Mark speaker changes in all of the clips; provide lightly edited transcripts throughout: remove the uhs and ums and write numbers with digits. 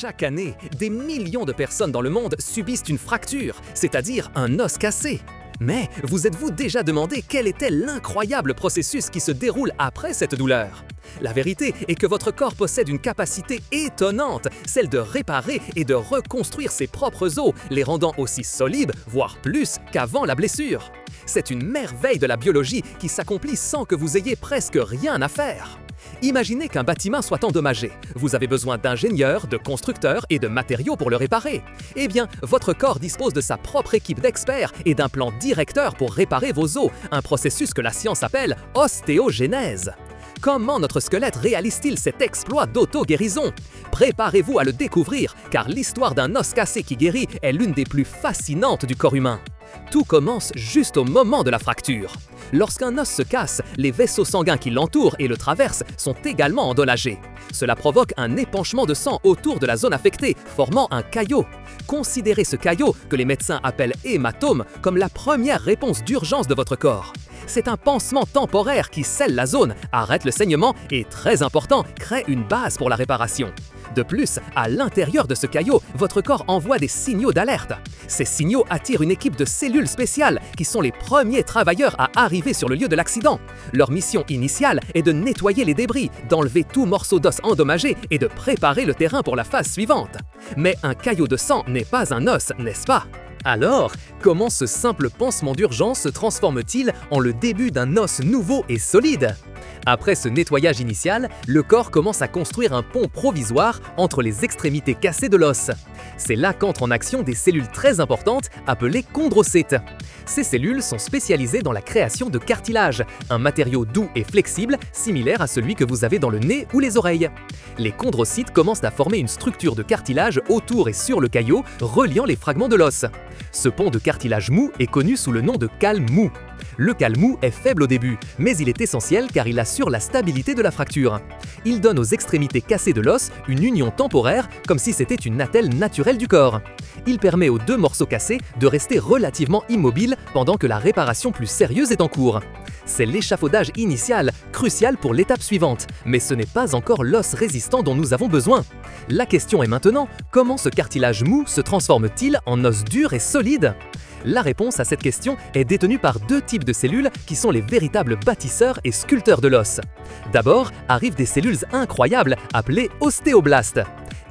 Speaker 1: Chaque année, des millions de personnes dans le monde subissent une fracture, c'est-à-dire un os cassé. Mais vous êtes-vous déjà demandé quel était l'incroyable processus qui se déroule après cette douleur? La vérité est que votre corps possède une capacité étonnante, celle de réparer et de reconstruire ses propres os, les rendant aussi solides, voire plus, qu'avant la blessure. C'est une merveille de la biologie qui s'accomplit sans que vous ayez presque rien à faire. Imaginez qu'un bâtiment soit endommagé. Vous avez besoin d'ingénieurs, de constructeurs et de matériaux pour le réparer. Eh bien, votre corps dispose de sa propre équipe d'experts et d'un plan directeur pour réparer vos os, un processus que la science appelle ostéogenèse. Comment notre squelette réalise-t-il cet exploit d'auto-guérison? Préparez-vous à le découvrir, car l'histoire d'un os cassé qui guérit est l'une des plus fascinantes du corps humain. Tout commence juste au moment de la fracture. Lorsqu'un os se casse, les vaisseaux sanguins qui l'entourent et le traversent sont également endommagés. Cela provoque un épanchement de sang autour de la zone affectée, formant un caillot. Considérez ce caillot, que les médecins appellent hématome, comme la première réponse d'urgence de votre corps. C'est un pansement temporaire qui scelle la zone, arrête le saignement et, très important, crée une base pour la réparation. De plus, à l'intérieur de ce caillot, votre corps envoie des signaux d'alerte. Ces signaux attirent une équipe de cellules spéciales qui sont les premiers travailleurs à arriver sur le lieu de l'accident. Leur mission initiale est de nettoyer les débris, d'enlever tout morceau d'os endommagé et de préparer le terrain pour la phase suivante. Mais un caillot de sang n'est pas un os, n'est-ce pas? Alors, comment ce simple pansement d'urgence se transforme-t-il en le début d'un os nouveau et solide? Après ce nettoyage initial, le corps commence à construire un pont provisoire entre les extrémités cassées de l'os. C'est là qu'entrent en action des cellules très importantes appelées chondrocytes. Ces cellules sont spécialisées dans la création de cartilage, un matériau doux et flexible similaire à celui que vous avez dans le nez ou les oreilles. Les chondrocytes commencent à former une structure de cartilage autour et sur le caillot, reliant les fragments de l'os. Ce pont de cartilage mou est connu sous le nom de cal mou. Le cal mou est faible au début, mais il est essentiel car il assure la stabilité de la fracture. Il donne aux extrémités cassées de l'os une union temporaire, comme si c'était une attelle naturelle du corps. Il permet aux deux morceaux cassés de rester relativement immobiles pendant que la réparation plus sérieuse est en cours. C'est l'échafaudage initial, crucial pour l'étape suivante, mais ce n'est pas encore l'os résistant dont nous avons besoin. La question est maintenant, comment ce cartilage mou se transforme-t-il en os dur et solide? La réponse à cette question est détenue par deux types de cellules qui sont les véritables bâtisseurs et sculpteurs de l'os. D'abord arrivent des cellules incroyables appelées ostéoblastes.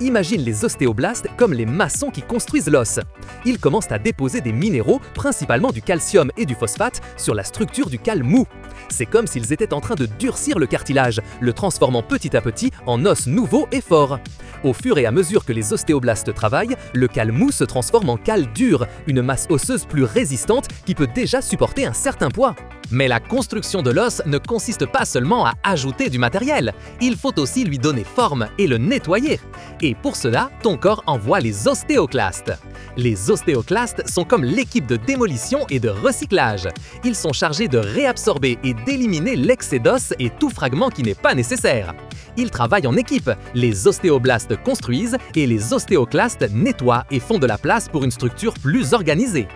Speaker 1: Imagine les ostéoblastes comme les maçons qui construisent l'os. Ils commencent à déposer des minéraux, principalement du calcium et du phosphate, sur la structure du cal mou. C'est comme s'ils étaient en train de durcir le cartilage, le transformant petit à petit en os nouveau et fort. Au fur et à mesure que les ostéoblastes travaillent, le cal mou se transforme en cal dur, une masse osseuse plus résistante qui peut déjà supporter un certain poids. Mais la construction de l'os ne consiste pas seulement à ajouter du matériel, il faut aussi lui donner forme et le nettoyer. Et pour cela, ton corps envoie les ostéoclastes. Les ostéoclastes sont comme l'équipe de démolition et de recyclage. Ils sont chargés de réabsorber et d'éliminer l'excès d'os et tout fragment qui n'est pas nécessaire. Ils travaillent en équipe, les ostéoblastes construisent et les ostéoclastes nettoient et font de la place pour une structure plus organisée.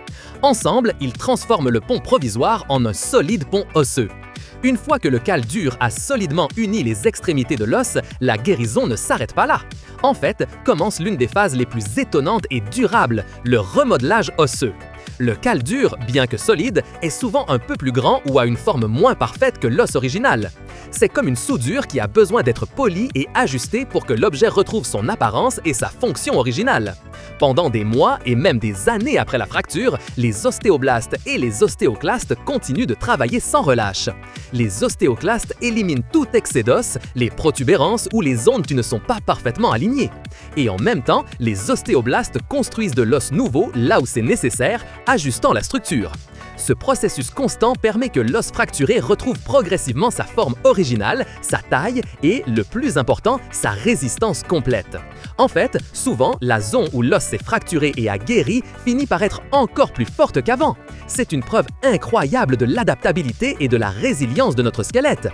Speaker 1: Ensemble, ils transforment le pont provisoire en un solide pont osseux. Une fois que le cal dur a solidement uni les extrémités de l'os, la guérison ne s'arrête pas là. En fait, commence l'une des phases les plus étonnantes et durables, le remodelage osseux. Le cal dur, bien que solide, est souvent un peu plus grand ou a une forme moins parfaite que l'os original. C'est comme une soudure qui a besoin d'être polie et ajustée pour que l'objet retrouve son apparence et sa fonction originale. Pendant des mois et même des années après la fracture, les ostéoblastes et les ostéoclastes continuent de travailler sans relâche. Les ostéoclastes éliminent tout excès d'os, les protubérances ou les zones qui ne sont pas parfaitement alignées. Et en même temps, les ostéoblastes construisent de l'os nouveau là où c'est nécessaire, ajustant la structure. Ce processus constant permet que l'os fracturé retrouve progressivement sa forme originale, sa taille et, le plus important, sa résistance complète. En fait, souvent, la zone où l'os s'est fracturé et a guéri finit par être encore plus forte qu'avant. C'est une preuve incroyable de l'adaptabilité et de la résilience de notre squelette.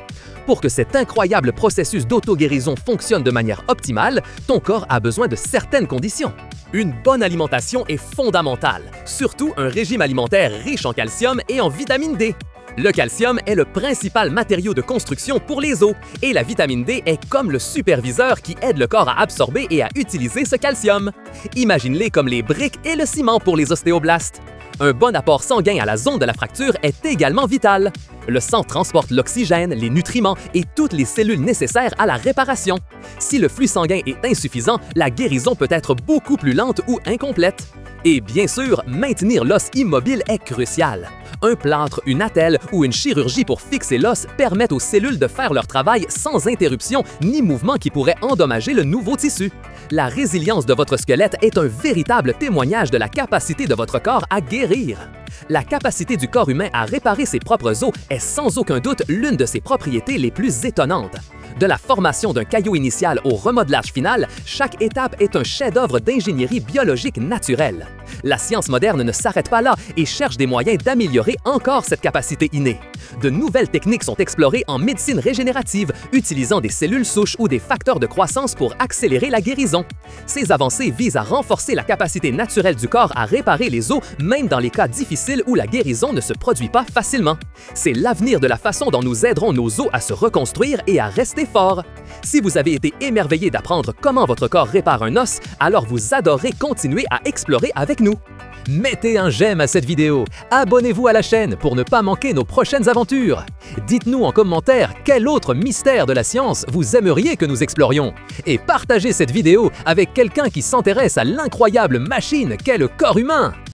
Speaker 1: Pour que cet incroyable processus d'auto-guérison fonctionne de manière optimale, ton corps a besoin de certaines conditions. Une bonne alimentation est fondamentale, surtout un régime alimentaire riche en calcium et en vitamine D. Le calcium est le principal matériau de construction pour les os et la vitamine D est comme le superviseur qui aide le corps à absorber et à utiliser ce calcium. Imagine-les comme les briques et le ciment pour les ostéoblastes. Un bon apport sanguin à la zone de la fracture est également vital. Le sang transporte l'oxygène, les nutriments et toutes les cellules nécessaires à la réparation. Si le flux sanguin est insuffisant, la guérison peut être beaucoup plus lente ou incomplète. Et bien sûr, maintenir l'os immobile est crucial. Un plâtre, une attelle ou une chirurgie pour fixer l'os permettent aux cellules de faire leur travail sans interruption ni mouvement qui pourrait endommager le nouveau tissu. La résilience de votre squelette est un véritable témoignage de la capacité de votre corps à guérir. La capacité du corps humain à réparer ses propres os est sans aucun doute l'une de ses propriétés les plus étonnantes. De la formation d'un caillot initial au remodelage final, chaque étape est un chef-d'œuvre d'ingénierie biologique naturelle. La science moderne ne s'arrête pas là et cherche des moyens d'améliorer encore cette capacité innée. De nouvelles techniques sont explorées en médecine régénérative, utilisant des cellules souches ou des facteurs de croissance pour accélérer la guérison. Ces avancées visent à renforcer la capacité naturelle du corps à réparer les os, même dans les cas difficiles où la guérison ne se produit pas facilement. C'est l'avenir de la façon dont nous aiderons nos os à se reconstruire et à rester forts. Si vous avez été émerveillé d'apprendre comment votre corps répare un os, alors vous adorez continuer à explorer avec nous. Mettez un j'aime à cette vidéo, abonnez-vous à la chaîne pour ne pas manquer nos prochaines aventures. Dites-nous en commentaire quel autre mystère de la science vous aimeriez que nous explorions. Et partagez cette vidéo avec quelqu'un qui s'intéresse à l'incroyable machine qu'est le corps humain.